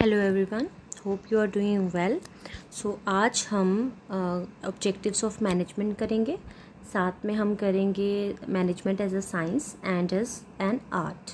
Hello everyone, hope you are doing well. आज हम objectives of management करेंगे। साथ में हम करेंगे management as a science and as an art.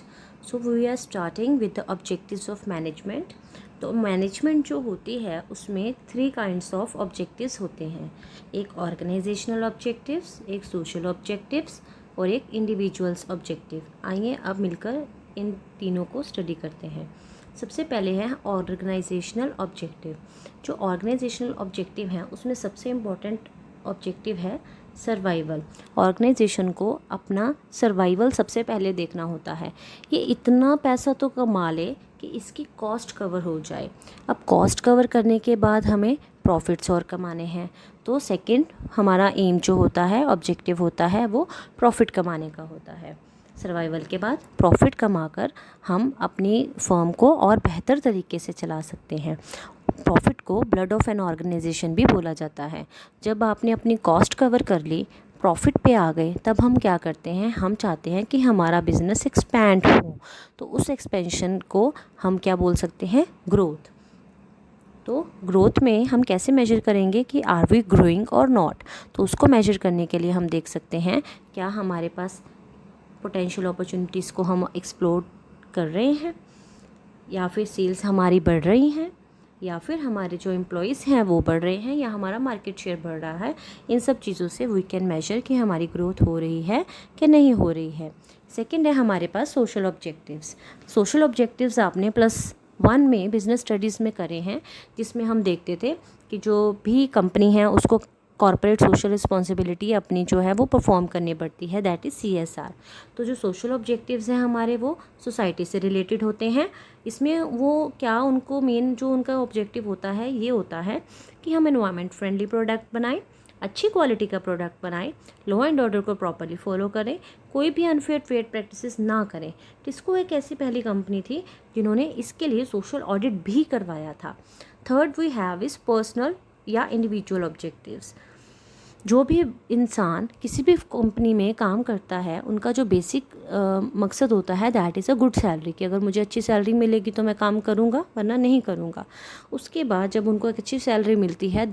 So we are starting with the objectives of management. तो management जो होती है उसमें 3 काइंड्स ऑफ ऑब्जेक्टिव्स होते हैं। एक ऑर्गेनाइजेशनल ऑब्जेक्टिव्स, एक सोशल ऑब्जेक्टिव्स और एक इंडिविजुअल्स ऑब्जेक्टिव। आइए अब मिलकर इन तीनों को स्टडी करते हैं। सबसे पहले है ऑर्गेनाइजेशनल ऑब्जेक्टिव। जो ऑर्गेनाइजेशनल ऑब्जेक्टिव है उसमें सबसे इम्पोर्टेंट ऑब्जेक्टिव है सर्वाइवल। ऑर्गेनाइजेशन को अपना सर्वाइवल सबसे पहले देखना होता है। ये इतना पैसा तो कमा ले कि इसकी कॉस्ट कवर हो जाए। अब कॉस्ट कवर करने के बाद हमें प्रॉफिट्स और कमाने हैं। तो सेकंड हमारा एम जो होता है, ऑब्जेक्टिव होता है, वो प्रॉफिट कमाने का होता है। सर्वाइवल के बाद प्रॉफिट कमाकर हम अपनी फर्म को और बेहतर तरीके से चला सकते हैं। प्रॉफिट को ब्लड ऑफ एन ऑर्गेनाइजेशन भी बोला जाता है। जब आपने अपनी कॉस्ट कवर कर ली, प्रॉफिट पे आ गए, तब हम क्या करते हैं, हम चाहते हैं कि हमारा बिजनेस एक्सपैंड हो। तो उस एक्सपेंशन को हम क्या बोल सकते हैं, ग्रोथ। तो ग्रोथ में हम कैसे मेजर करेंगे कि आर वी ग्रोइंग और नॉट। तो उसको मेजर करने के लिए हम देख सकते हैं क्या हमारे पास पोटेंशियल अपॉर्चुनिटीज़ को हम एक्सप्लोर कर रहे हैं, या फिर सेल्स हमारी बढ़ रही हैं, या फिर हमारे जो एम्प्लॉयज़ हैं वो बढ़ रहे हैं, या हमारा मार्केट शेयर बढ़ रहा है। इन सब चीज़ों से वी कैन मेजर कि हमारी ग्रोथ हो रही है कि नहीं हो रही है। सेकंड है हमारे पास सोशल ऑब्जेक्टिव्स। सोशल ऑब्जेक्टिव्स आपने +1 में बिजनेस स्टडीज़ में करे हैं, जिसमें हम देखते थे कि जो भी कंपनी है उसको कॉर्पोरेट सोशल रिस्पॉन्सिबिलिटी अपनी जो है वो परफॉर्म करनी पड़ती है, दैट इज़ CSR। तो जो सोशल ऑब्जेक्टिव्स हैं हमारे, वो सोसाइटी से रिलेटेड होते हैं। इसमें वो क्या, उनको मेन जो उनका ऑब्जेक्टिव होता है ये होता है कि हम एनवायरनमेंट फ्रेंडली प्रोडक्ट बनाएं, अच्छी क्वालिटी का प्रोडक्ट बनाएं, लॉ एंड ऑर्डर को प्रॉपर्ली फॉलो करें, कोई भी अनफेयर ट्रेड प्रैक्टिसेस ना करें। टिस्को एक ऐसी पहली कंपनी थी जिन्होंने इसके लिए सोशल ऑडिट भी करवाया था। Third we have is personal या इंडिविजुअल ऑब्जेक्टिव्स। जो भी इंसान किसी भी कंपनी में काम करता है, उनका जो बेसिक मकसद होता है that is a good salary, कि अगर मुझे अच्छी सैलरी मिलेगी तो मैं काम करूँगा, वरना नहीं करूँगा। उसके बाद जब उनको एक अच्छी सैलरी मिलती है,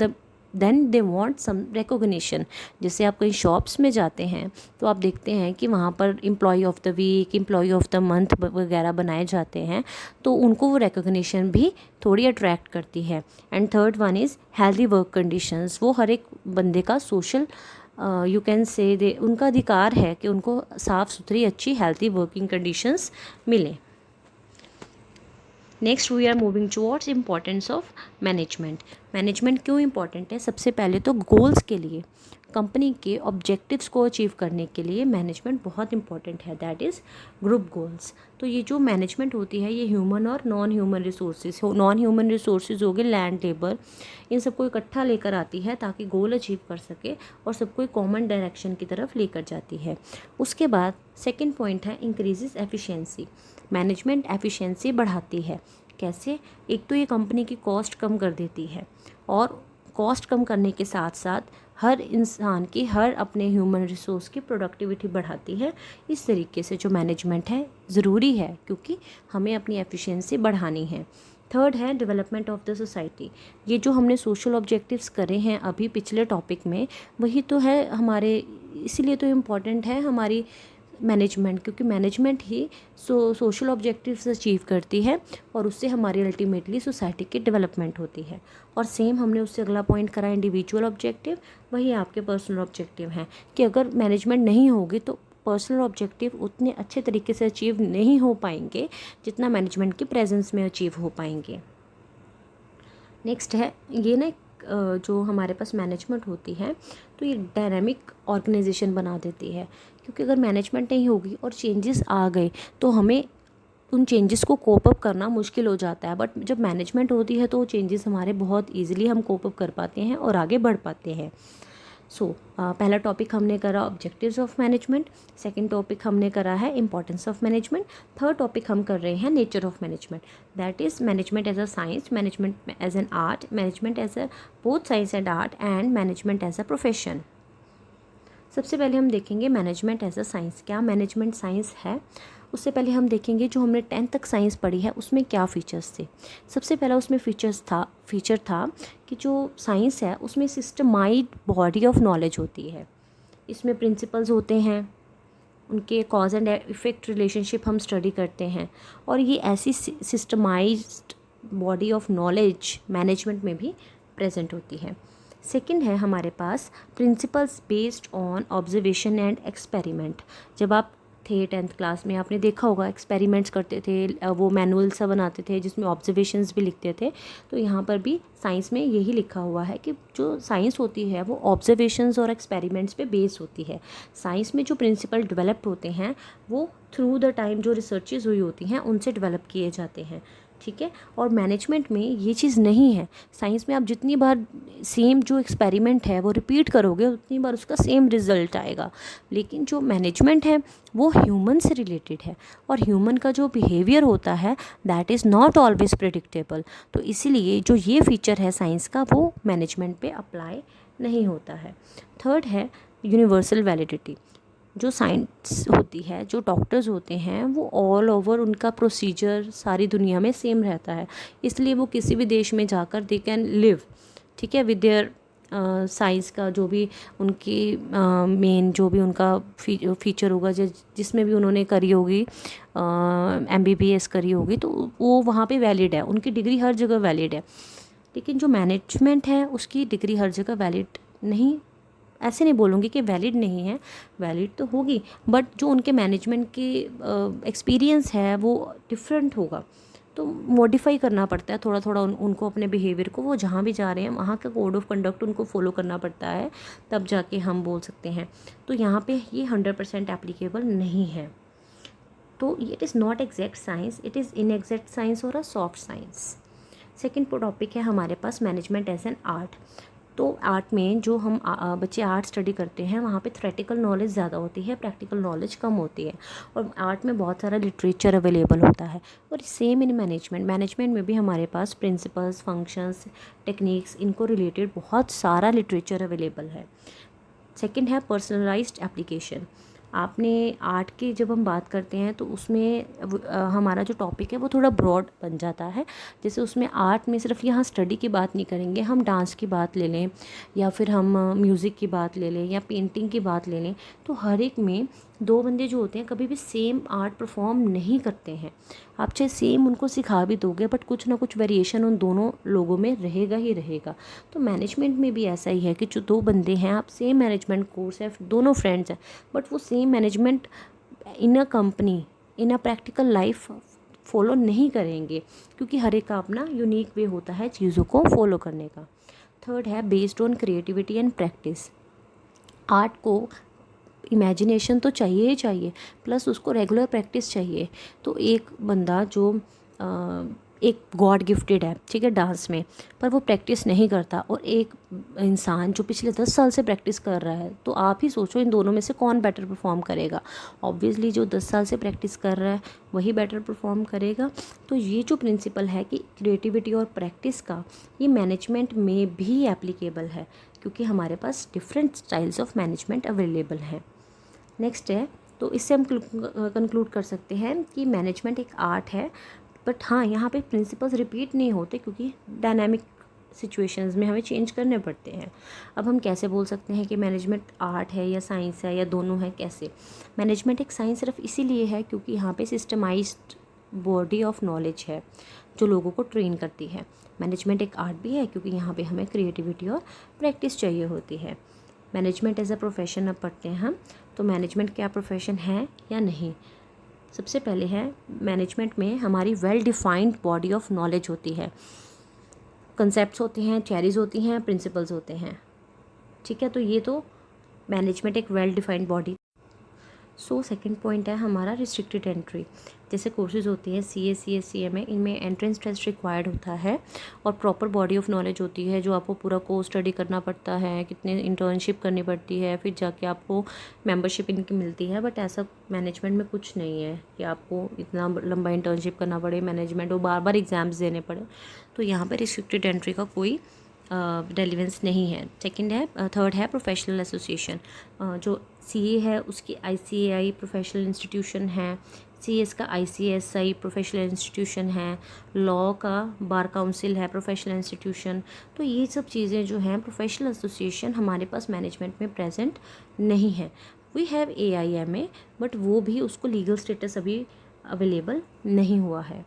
then they want some recognition. जैसे आप कहीं शॉप्स में जाते हैं तो आप देखते हैं कि वहाँ पर employee of the week, employee of the month वगैरह बनाए जाते हैं, तो उनको वो रिकॉग्निशन भी थोड़ी अट्रैक्ट करती है। And third one is healthy work conditions. वो हर एक बंदे का सोशल यू कैन से दे उनका अधिकार है कि उनको साफ़ सुथरी अच्छी हेल्दी वर्किंग कंडीशंस मिलें। Next we are moving towards importance of management. Management क्यों इम्पॉर्टेंट है? सबसे पहले तो गोल्स के लिए, कंपनी के ऑब्जेक्टिव्स को अचीव करने के लिए मैनेजमेंट बहुत इंपॉर्टेंट है, दैट इज़ ग्रुप गोल्स। तो ये जो मैनेजमेंट होती है ये ह्यूमन और नॉन ह्यूमन रिसोर्सेज हो गए, लैंड, लेबर, इन सबको इकट्ठा लेकर आती है ताकि गोल अचीव कर सके और सबको एक कॉमन डायरेक्शन की तरफ लेकर जाती है। उसके बाद सेकेंड पॉइंट है इंक्रीजेस एफिशिएंसी। मैनेजमेंट एफिशिएंसी बढ़ाती है। कैसे? एक तो ये कंपनी की कॉस्ट कम कर देती है, और कॉस्ट कम करने के साथ साथ हर इंसान की, हर अपने ह्यूमन रिसोर्स की प्रोडक्टिविटी बढ़ाती है। इस तरीके से जो मैनेजमेंट है ज़रूरी है, क्योंकि हमें अपनी एफिशिएंसी बढ़ानी है। थर्ड है डेवलपमेंट ऑफ द सोसाइटी। ये जो हमने सोशल ऑब्जेक्टिव्स करे हैं अभी पिछले टॉपिक में, वही तो है हमारे, इसीलिए तो इम्पॉर्टेंट है हमारी मैनेजमेंट, क्योंकि मैनेजमेंट ही सोशल ऑब्जेक्टिव्स अचीव करती है और उससे हमारी अल्टीमेटली सोसाइटी की डेवलपमेंट होती है। और सेम हमने उससे अगला पॉइंट करा इंडिविजुअल ऑब्जेक्टिव, वही आपके पर्सनल ऑब्जेक्टिव हैं कि अगर मैनेजमेंट नहीं होगी तो पर्सनल ऑब्जेक्टिव उतने अच्छे तरीके से अचीव नहीं हो पाएंगे जितना मैनेजमेंट की प्रेजेंस में अचीव हो पाएंगे। नेक्स्ट है ये ना, जो हमारे पास मैनेजमेंट होती है तो ये डायनामिक ऑर्गेनाइजेशन बना देती है, क्योंकि अगर मैनेजमेंट नहीं होगी और चेंजेस आ गए तो हमें उन चेंजेस को कोप अप करना मुश्किल हो जाता है। बट जब मैनेजमेंट होती है तो वो चेंजेस हमारे बहुत ईजिली हम कोप अप कर पाते हैं और आगे बढ़ पाते हैं। पहला टॉपिक हमने करा objectives of management, second topic हमने करा है importance of management, third topic हम कर रहे हैं nature of management, that is management as a science, management as an art, management as a both science and art, and management as a profession. सबसे पहले हम देखेंगे मैनेजमेंट एज अ साइंस। क्या management science है? उससे पहले हम देखेंगे जो हमने 10th तक साइंस पढ़ी है उसमें क्या फ़ीचर्स थे। सबसे पहला उसमें फीचर था कि जो साइंस है उसमें सिस्टमाइज्ड बॉडी ऑफ नॉलेज होती है। इसमें प्रिंसिपल्स होते हैं, उनके कॉज एंड इफ़ेक्ट रिलेशनशिप हम स्टडी करते हैं, और ये ऐसी systematized body of knowledge management में भी प्रेजेंट होती है। सेकंड है हमारे पास principles based on observation and experiment. जब आप थे 10th क्लास में, आपने देखा होगा एक्सपेरिमेंट्स करते थे, वो मैनुअल सा बनाते थे जिसमें ऑब्जर्वेशंस भी लिखते थे। तो यहाँ पर भी साइंस में यही लिखा हुआ है कि जो साइंस होती है वो ऑब्जर्वेशंस और एक्सपेरिमेंट्स पे बेस्ड होती है। साइंस में जो प्रिंसिपल डेवलप्ड होते हैं वो थ्रू द टाइम जो रिसर्चेज हुई होती हैं उनसे डेवलप किए जाते हैं, ठीक है। और मैनेजमेंट में ये चीज़ नहीं है। साइंस में आप जितनी बार सेम जो एक्सपेरिमेंट है वो रिपीट करोगे उतनी बार उसका सेम रिजल्ट आएगा। लेकिन जो मैनेजमेंट है वो ह्यूमन से रिलेटेड है, और ह्यूमन का जो बिहेवियर होता है that is not always predictable. तो इसीलिए जो ये फीचर है साइंस का वो मैनेजमेंट पे अप्लाई नहीं होता है। थर्ड है यूनिवर्सल वैलिडिटी। जो साइंस होती है, जो डॉक्टर्स होते हैं, वो ऑल ओवर उनका प्रोसीजर सारी दुनिया में सेम रहता है, इसलिए वो किसी भी देश में जाकर दे कैन लिव, ठीक है, विद देयर साइंस का जो भी उनकी मेन जो भी उनका फीचर होगा, जिसमें भी उन्होंने करी होगी MBBS करी होगी, तो वो वहाँ पे वैलिड है, उनकी डिग्री हर जगह वैलिड है। लेकिन जो मैनेजमेंट है उसकी डिग्री हर जगह वैलिड नहीं, ऐसे नहीं बोलूँगी कि वैलिड नहीं है, वैलिड तो होगी, बट जो उनके मैनेजमेंट की एक्सपीरियंस है वो डिफरेंट होगा। तो मॉडिफाई करना पड़ता है थोड़ा थोड़ा उनको अपने बिहेवियर को, वो जहाँ भी जा रहे हैं वहाँ का कोड ऑफ कंडक्ट उनको फॉलो करना पड़ता है, तब जाके हम बोल सकते हैं। तो यहाँ पे ये 100% एप्लीकेबल नहीं है। तो it is not exact science, it is inexact science और a soft science. Second topic है हमारे पास मैनेजमेंट एज एन आर्ट। तो आर्ट में जो हम बच्चे आर्ट स्टडी करते हैं वहाँ पे थ्योरेटिकल नॉलेज ज़्यादा होती है, प्रैक्टिकल नॉलेज कम होती है, और आर्ट में बहुत सारा लिटरेचर अवेलेबल होता है। और सेम इन मैनेजमेंट में भी हमारे पास प्रिंसिपल्स, फंक्शंस, टेक्निक्स, इनको रिलेटेड बहुत सारा लिटरेचर अवेलेबल है। सेकंड है पर्सनलाइज्ड एप्लीकेशन। आपने आर्ट की जब हम बात करते हैं तो उसमें हमारा जो टॉपिक है वो थोड़ा ब्रॉड बन जाता है। जैसे उसमें आर्ट में सिर्फ यहाँ स्टडी की बात नहीं करेंगे, हम डांस की बात ले लें या फिर हम म्यूज़िक की बात ले लें या पेंटिंग की बात ले लें, तो हर एक में दो बंदे जो होते हैं कभी भी सेम आर्ट परफॉर्म नहीं करते हैं। आप चाहे सेम उनको सिखा भी दोगे बट कुछ ना कुछ वेरिएशन उन दोनों लोगों में रहेगा ही रहेगा। तो मैनेजमेंट में भी ऐसा ही है कि जो दो बंदे हैं, आप सेम मैनेजमेंट कोर्स है, दोनों फ्रेंड्स हैं, बट वो same management in a company, in a practical life follow नहीं करेंगे, क्योंकि हर एक का अपना यूनिक वे होता है चीज़ों को फॉलो करने का। थर्ड है based on creativity and practice. Art को इमेजिनेशन तो चाहिए ही चाहिए, प्लस उसको रेगुलर प्रैक्टिस चाहिए। तो एक बंदा जो एक गॉड गिफ्टेड है, ठीक है, डांस में, पर वो प्रैक्टिस नहीं करता, और एक इंसान जो पिछले 10 साल से प्रैक्टिस कर रहा है, तो आप ही सोचो इन दोनों में से कौन बेटर परफॉर्म करेगा। ऑब्वियसली जो 10 साल से प्रैक्टिस कर रहा है वही बेटर परफॉर्म करेगा। तो ये जो प्रिंसिपल है कि क्रिएटिविटी और प्रैक्टिस का, ये मैनेजमेंट में भी एप्लीकेबल है, क्योंकि हमारे पास different styles of management available हैं। नेक्स्ट है, तो इससे हम कंक्लूड कर सकते हैं कि मैनेजमेंट एक आर्ट है, बट हाँ यहाँ पे प्रिंसिपल्स रिपीट नहीं होते, क्योंकि डायनामिक सिचुएशंस में हमें चेंज करने पड़ते हैं। अब हम कैसे बोल सकते हैं कि मैनेजमेंट आर्ट है या साइंस है या दोनों है? कैसे? मैनेजमेंट एक साइंस सिर्फ इसीलिए है क्योंकि यहाँ पे सिस्टमाइज्ड बॉडी ऑफ नॉलेज है जो लोगों को ट्रेन करती है। मैनेजमेंट एक आर्ट भी है क्योंकि यहाँ पे हमें क्रिएटिविटी और प्रैक्टिस चाहिए होती है। मैनेजमेंट एज अ प्रोफेशन अब पढ़ते हैं हम, तो मैनेजमेंट क्या प्रोफेशन है या नहीं? सबसे पहले है, मैनेजमेंट में हमारी well defined body of knowledge होती है, कंसेप्ट्स होते हैं, थ्योरीज होती हैं, प्रिंसिपल्स होते हैं, ठीक है। तो ये तो मैनेजमेंट एक well defined body. So second point है हमारा रिस्ट्रिक्टेड एंट्री। जैसे कोर्सेज होती हैं CA CS CMA, इनमें एंट्रेंस टेस्ट रिक्वायर्ड होता है और प्रॉपर बॉडी ऑफ नॉलेज होती है जो आपको पूरा कोर्स स्टडी करना पड़ता है, कितने इंटर्नशिप करनी पड़ती है, फिर जाके आपको मेंबरशिप इनकी मिलती है। बट ऐसा मैनेजमेंट में कुछ नहीं है कि आपको इतना लंबा इंटर्नशिप करना पड़े मैनेजमेंट और बार बार एग्ज़ाम्स देने पड़े। तो यहाँ पर रिस्ट्रिक्टेड एंट्री का कोई रेलिवेंस नहीं है। सेकंड है, थर्ड है प्रोफेशनल एसोसिएशन। जो CA है उसकी ICAI प्रोफेशनल इंस्टीट्यूशन है, CS का ICSI प्रोफेशनल इंस्टीट्यूशन है, लॉ का बार काउंसिल है प्रोफेशनल इंस्टीट्यूशन। तो ये सब चीज़ें जो हैं प्रोफेशनल एसोसिएशन हमारे पास मैनेजमेंट में प्रेजेंट नहीं है। वी हैव AIMA, बट वो भी उसको लीगल स्टेटस अभी अवेलेबल नहीं हुआ है।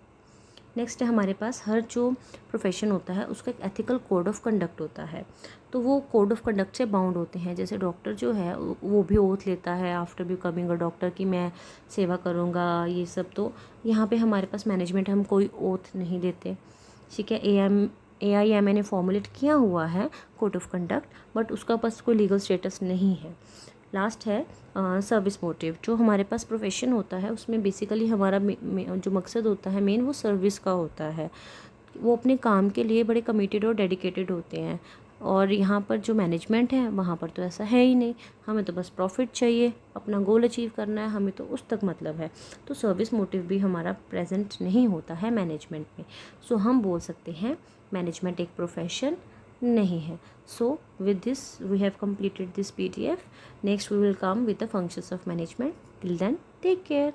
नेक्स्ट है हमारे पास, हर जो प्रोफेशन होता है उसका एक एथिकल कोड ऑफ कंडक्ट होता है, तो वो कोड ऑफ कंडक्ट से बाउंड होते हैं। जैसे डॉक्टर जो है वो भी ओथ लेता है आफ्टर बिकमिंग अ डॉक्टर कि मैं सेवा करूँगा ये सब। तो यहाँ पे हमारे पास मैनेजमेंट हम कोई ओथ नहीं देते, ठीक है। AIMA ने फॉर्मुलेट किया हुआ है कोड ऑफ कंडक्ट, बट उसका पास कोई लीगल स्टेटस नहीं है। लास्ट है सर्विस मोटिव। जो हमारे पास प्रोफेशन होता है उसमें बेसिकली हमारा जो मकसद होता है मेन, वो सर्विस का होता है। वो अपने काम के लिए बड़े कमिटेड और डेडिकेटेड होते हैं। और यहाँ पर जो मैनेजमेंट है वहाँ पर तो ऐसा है ही नहीं, हमें तो बस प्रॉफिट चाहिए, अपना गोल अचीव करना है, हमें तो उस तक मतलब है। तो सर्विस मोटिव भी हमारा प्रेजेंट नहीं होता है मैनेजमेंट में। सो हम बोल सकते हैं मैनेजमेंट एक प्रोफेशन नहीं है। सो with this we have completed this PDF. Next we will come with the functions of management. Till then, take care.